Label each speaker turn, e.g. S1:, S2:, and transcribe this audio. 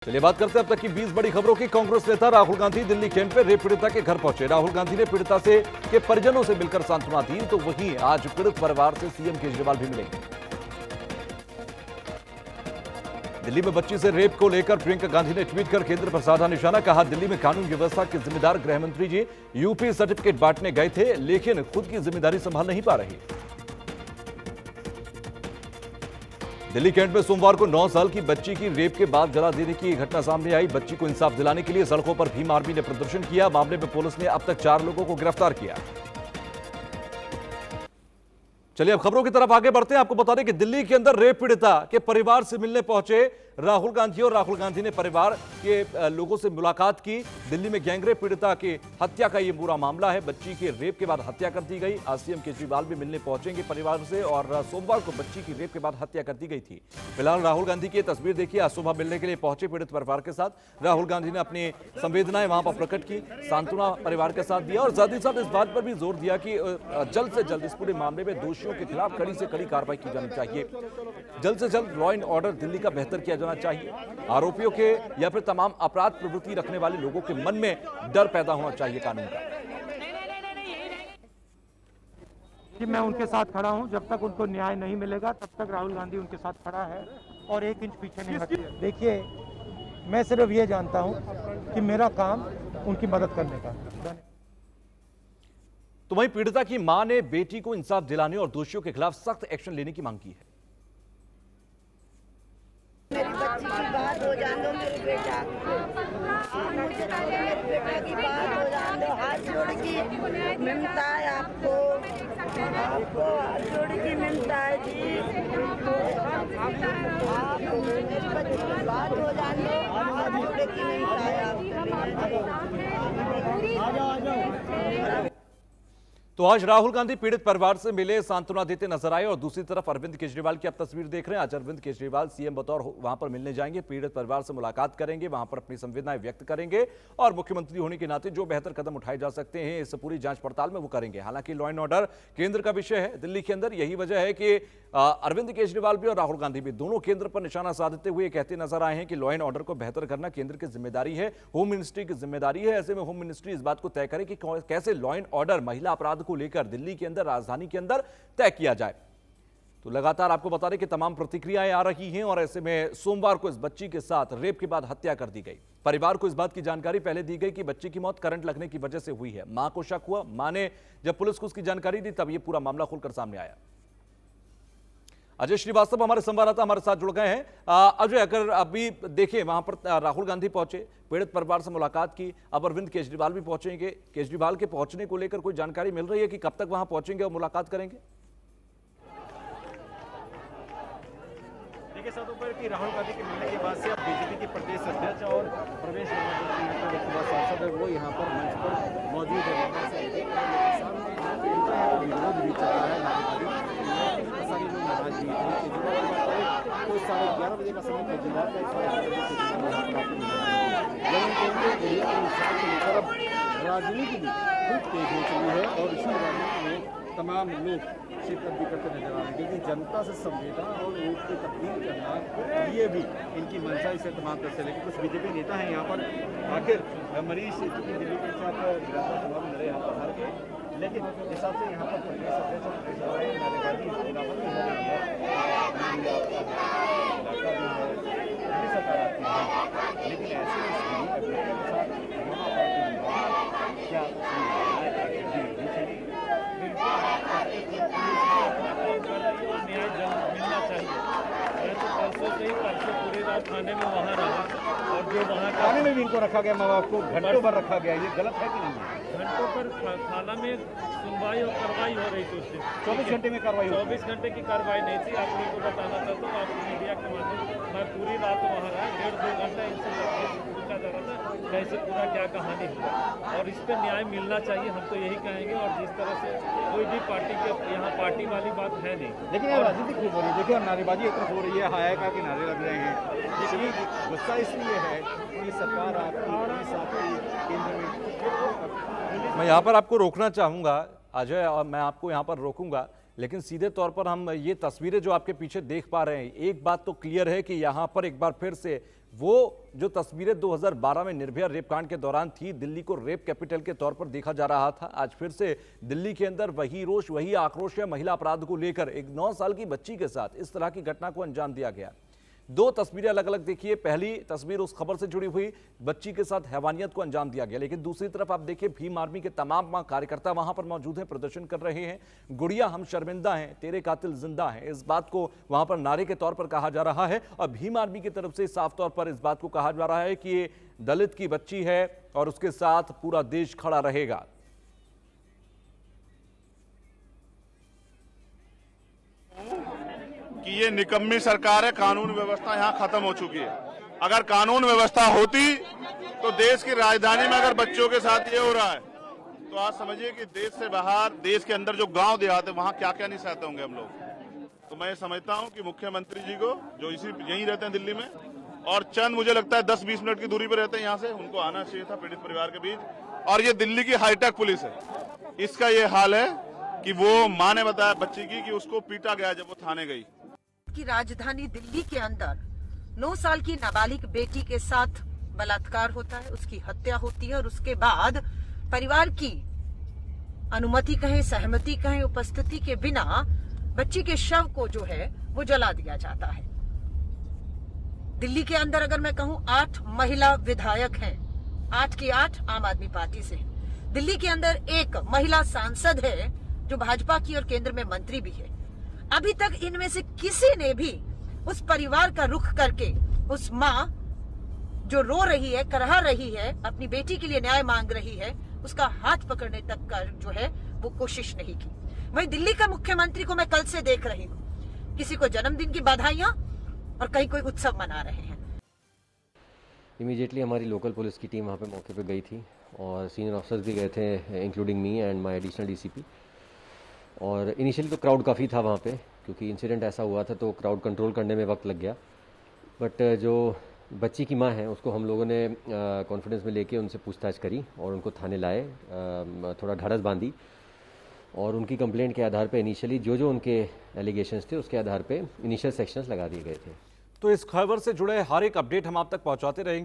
S1: चलिए बात करते हैं अब तक की 20 बड़ी खबरों की। कांग्रेस नेता राहुल गांधी दिल्ली कैंट पे रेप पीड़िता के घर पहुंचे। राहुल गांधी ने पीड़िता के परिजनों से मिलकर सांत्वना दी, तो वहीं आज पीड़ित परिवार से सीएम केजरीवाल भी मिलेंगे। दिल्ली में बच्ची से रेप को लेकर प्रियंका गांधी ने ट्वीट कर केंद्र पर साधा निशाना। कहा, दिल्ली में कानून व्यवस्था के जिम्मेदार गृह मंत्री जी यूपी सर्टिफिकेट बांटने गए थे, लेकिन खुद की जिम्मेदारी संभाल नहीं पा रही। दिल्ली कैंट में सोमवार को 9 साल की बच्ची की रेप के बाद जला देने की घटना सामने आई। बच्ची को इंसाफ दिलाने के लिए सड़कों पर भीम आर्मी ने प्रदर्शन किया। मामले में पुलिस ने अब तक 4 लोगों को गिरफ्तार किया। चलिए अब खबरों की तरफ आगे बढ़ते हैं। आपको बता दें कि दिल्ली के अंदर रेप पीड़िता के परिवार से मिलने पहुंचे राहुल गांधी, और राहुल गांधी ने परिवार के लोगों से मुलाकात की। दिल्ली में गैंगरेप पीड़िता की हत्या का यह बुरा मामला है। बच्ची के रेप के बाद हत्या कर दी गई। आज सीएम केजरीवाल भी मिलने पहुंचेंगे परिवार से, और सोमवार को बच्ची की रेप के बाद हत्या कर दी गई थी। फिलहाल राहुल गांधी की तस्वीर देखिए। आज सुबह मिलने के लिए पहुंचे पीड़ित परिवार के साथ राहुल गांधी ने अपनी संवेदनाएं वहां पर प्रकट की, सांत्वना परिवार के साथ दिया, और साथ ही साथ इस बात पर भी जोर दिया कि जल्द से जल्द इस पूरे मामले में दोषियों के खिलाफ कड़ी से कड़ी कार्रवाई की जानी चाहिए। जल्द से जल्द लॉ एंड ऑर्डर दिल्ली का बेहतर किया जाना चाहिए। आरोपियों के या फिर तमाम अपराध प्रवृत्ति रखने वाले लोगों के मन में डर पैदा होना चाहिए कानून का।
S2: कि मैं उनके साथ खड़ा हूं, जब तक उनको न्याय नहीं मिलेगा तब तक राहुल गांधी उनके साथ खड़ा है और 1 इंच पीछे नहीं हटेगा। देखिए, मैं सिर्फ ये जानता हूं कि मेरा काम उनकी मदद करने का।
S1: तो वहीं पीड़िता की मां ने बेटी को इंसाफ दिलाने और दोषियों के खिलाफ सख्त एक्शन लेने की मांग की है।
S3: मेरी बच्ची की बात हो जाने दो, मेरे बेटा मुझे मेरे बेटा की बात हो जाने दो। हाथ जोड़ की मिलता है आपको हाथ जोड़ की मिलता है जी। आप मेरी बच्ची की बात हो जाने दो, हाथ जोड़ की मिलता है आपको।
S1: तो आज राहुल गांधी पीड़ित परिवार से मिले, सांत्वना देते नजर आए। और दूसरी तरफ अरविंद केजरीवाल की आप तस्वीर देख रहे हैं। आज अरविंद केजरीवाल सीएम बतौर वहां पर मिलने जाएंगे, पीड़ित परिवार से मुलाकात करेंगे, वहां पर अपनी संवेदनाएं व्यक्त करेंगे, और मुख्यमंत्री होने के नाते जो बेहतर कदम उठाए जा सकते हैं इस पूरी जांच पड़ताल में वो करेंगे। हालांकि लॉ एंड ऑर्डर केंद्र का विषय है दिल्ली के अंदर। यही वजह है कि अरविंद केजरीवाल भी और राहुल गांधी भी दोनों केंद्र पर निशाना साधते हुए कहते नजर आए हैं कि लॉ एंड ऑर्डर को बेहतर करना केंद्र की जिम्मेदारी है, होम मिनिस्ट्री की जिम्मेदारी है। ऐसे में होम मिनिस्ट्री इस बात को तय करे कि कैसे लॉ एंड ऑर्डर महिला अपराध को लेकर दिल्ली के अंदर, राजधानी के अंदर तय किया जाए। तो लगातार आपको बता दें कि तमाम प्रतिक्रियाएं आ रही हैं, और ऐसे में सोमवार को इस बच्ची के साथ रेप के बाद हत्या कर दी गई। परिवार को इस बात की जानकारी पहले दी गई कि बच्ची की मौत करंट लगने की वजह से हुई है। मां को शक हुआ, मां ने जब पुलिस को उसकी जानकारी दी तब यह पूरा मामला खुलकर सामने आया। अजय श्रीवास्तव हमारे संवाददाता हमारे साथ जुड़ गए हैं। अजय, अगर अभी देखिए वहां पर राहुल गांधी पहुंचे, पीड़ित परिवार से मुलाकात की, अब अरविंद केजरीवाल भी पहुंचेंगे। केजरीवाल के पहुंचने को लेकर कोई जानकारी मिल रही है कि कब तक वहां पहुंचेंगे और मुलाकात करेंगे?
S4: देखिए साथ ऊपर कि राहुल गांधी के मिलने के बाद से अब बीजेपी के प्रदेश अध्यक्ष और प्रवेश लोकसभा सांसद है वो यहाँ पर मंच पर मौजूद है। विरोध भी चल रहा है, सारे लोग नाराज भी हैं। तो 11:30 बजे का समय केजरीवाल का राजनीति भी खूब तेज हो चुकी है, और इसी राजनीति में तमाम लोग शिरकत भी करते नजर आ रहे हैं, क्योंकि जनता से संवेदना और वोट को तब्दील करना ये भी इनकी मंशा इसे तमाम करते। लेकिन कुछ बीजेपी नेता हैं यहाँ पर, आखिर मरीज चूंकि दिल्ली के साथ चुनाव लड़े यहाँ पर हार गए, लेकिन इस हिसाब से यहाँ पर प्रदेश अध्यक्ष सरकार आती है, लेकिन ऐसे क्या न्याय मिलना चाहिए। मैं तो परसों से ही पूरी रात थाने में वहाँ रहा, और जो वहाँ थाने में भी इनको रखा गया, माँ बाप को घंटों पर रखा गया, ये गलत है कि नहीं है? घंटों पर थाना में सुनवाई और कार्रवाई हो रही थी उस दिन। 24 घंटे में कार्रवाई? 24 घंटे की कार्रवाई नहीं थी। आप लोगों को बताना चाहता हूँ, आपको मीडिया के माध्यम से, मैं पूरी रात वहाँ रहा, 1.5-2 घंटा इनसे पूछा जा रहा था कैसे पूरा क्या कहानी हुआ, और इस पर न्याय मिलना चाहिए, हम तो यही कहेंगे। और जिस तरह से कोई भी पार्टी के यहाँ पार्टी वाली बात है नहीं, लेकिन राजनीति खूब हो रही है। देखिए नारेबाजी एक तरफ हो रही है, हाय का के नारे लग रहे हैं। इसलिए गुस्सा इसलिए है कि सरकार आपकी केंद्र में।
S1: मैं यहाँ पर आपको रोकना चाहूंगा अजय, और मैं आपको यहाँ पर रोकूंगा, लेकिन सीधे तौर पर हम ये तस्वीरें जो आपके पीछे देख पा रहे हैं, एक बात तो क्लियर है कि यहाँ पर एक बार फिर से वो जो तस्वीरें 2012 में निर्भया रेप कांड के दौरान थी, दिल्ली को रेप कैपिटल के तौर पर देखा जा रहा था। आज फिर से दिल्ली के अंदर वही रोष, वही आक्रोश है। महिला अपराध को लेकर एक 9 साल की बच्ची के साथ इस तरह की घटना को अंजाम दिया गया। 2 तस्वीरें अलग अलग देखिए। पहली तस्वीर उस खबर से जुड़ी हुई, बच्ची के साथ हैवानियत को अंजाम दिया गया, लेकिन दूसरी तरफ आप देखिए भीम आर्मी के तमाम कार्यकर्ता वहां पर मौजूद हैं, प्रदर्शन कर रहे हैं। गुड़िया हम शर्मिंदा हैं, तेरे कातिल जिंदा हैं, इस बात को वहां पर नारे के तौर पर कहा जा रहा है। और भीम आर्मी की तरफ से साफ तौर पर इस बात को कहा जा रहा है कि ये दलित की बच्ची है और उसके साथ पूरा देश खड़ा रहेगा।
S5: कि ये निकम्मी सरकार है, कानून व्यवस्था यहाँ खत्म हो चुकी है। अगर कानून व्यवस्था होती तो देश की राजधानी में अगर बच्चों के साथ ये हो रहा है तो आज समझिए कि देश से बाहर, देश के अंदर जो गांव देहात है वहाँ क्या क्या नहीं सहते होंगे हम लोग। तो मैं समझता हूँ कि मुख्यमंत्री जी को, जो यहीं रहते हैं दिल्ली में, और चंद मुझे लगता है 10-20 मिनट की दूरी पर रहते हैं यहाँ से, उनको आना चाहिए था पीड़ित परिवार के बीच। और ये दिल्ली की हाईटेक पुलिस है, इसका ये हाल है कि वो माँ ने बताया बच्ची की कि उसको पीटा गया जब वो थाने गई।
S6: की राजधानी दिल्ली के अंदर 9 साल की नाबालिग बेटी के साथ बलात्कार होता है, उसकी हत्या होती है और उसके बाद परिवार की अनुमति कहें, सहमति कहें, उपस्थिति के बिना बच्ची के शव को जो है वो जला दिया जाता है। दिल्ली के अंदर अगर मैं कहूं 8 महिला विधायक हैं, 8 की 8 आम आदमी पार्टी से। दिल्ली के अंदर एक महिला सांसद है जो भाजपा की और केंद्र में मंत्री भी है। अभी तक इनमें से किसी ने भी उस परिवार का रुख करके उस माँ जो रो रही है, करहा रही है, अपनी बेटी के लिए न्याय मांग रही है, उसका हाथ पकड़ने तक का जो है वो कोशिश नहीं की। वहीं दिल्ली का मुख्यमंत्री को मैं कल से देख रही हूँ, किसी को जन्मदिन की बधाइयां और कहीं कोई उत्सव मना रहे हैं।
S7: इमीडिएटली हमारी लोकल पुलिस की टीम वहाँ पे मौके पे गई थी और सीनियर ऑफिसर्स भी गए थे, including me and my additional DCP. और इनिशियली तो क्राउड काफ़ी था वहाँ पे, क्योंकि इंसिडेंट ऐसा हुआ था तो क्राउड कंट्रोल करने में वक्त लग गया। बट जो बच्ची की माँ है उसको हम लोगों ने कॉन्फिडेंस में लेके उनसे पूछताछ करी और उनको थाने लाए, थोड़ा ढाढ़स बांधी और उनकी कंप्लेंट के आधार पे इनिशियली जो उनके एलिगेशंस थे उसके आधार पे इनिशियल सेक्शंस लगा दिए गए थे।
S1: तो इस खबर से जुड़े हर एक अपडेट हम आप तक पहुंचाते रहेंगे।